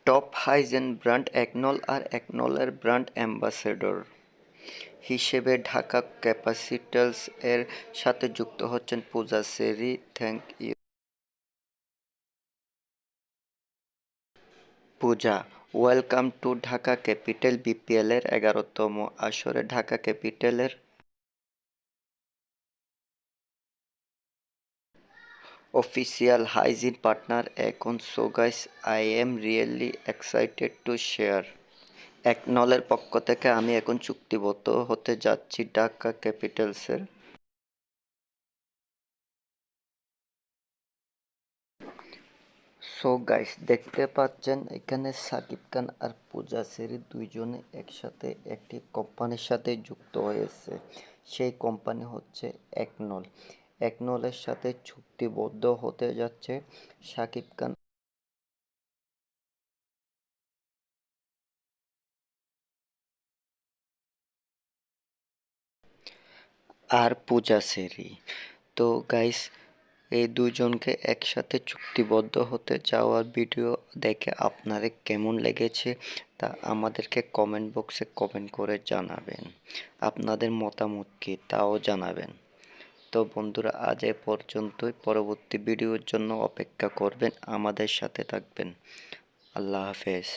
Top hygiene brand Aknol আর একনলের brand ambassador হিসেবে ঢাকা ক্যাপিটালস এর সাথে যুক্ত হচ্ছেন Puja Cherry. Thank you Puja. Welcome to Dhaka capital. BPL এর 11তম আসরে ঢাকা ক্যাপিটালের অফিসিয়াল হাইজিন পার্টনার এখন। So guys, I am really excited to share. একনলের পক্ষ থেকে আমি এখন চুক্তিবদ্ধ হতে যাচ্ছি ঢাকা ক্যাপিটালসের। সো গাইস, দেখতে পাচ্ছেন এখানে সাকিব খান আর পূজা শেরি দুইজনে একসাথে একটি কোম্পানির সাথে যুক্ত হয়েছে। সেই কোম্পানি হচ্ছে একনল। একনলের সাথে চুক্তিবদ্ধ হতে যাচ্ছে সাকিব খান আর পূজা শেরি। তো গাইস, এই দুজনকে একসাথে চুক্তিবদ্ধ হতে যাওয়ার ভিডিও দেখে আপনাদের কেমন লেগেছে তা আমাদেরকে কমেন্ট বক্সে কমেন্ট করে জানাবেন। আপনাদের মতামত কী তাও জানাবেন। তো বন্ধুরা, আজ এ পর্যন্তই। পরবর্তী ভিডিওর জন্য অপেক্ষা করবেন, আমাদের সাথে থাকবেন। আল্লাহ হাফেজ।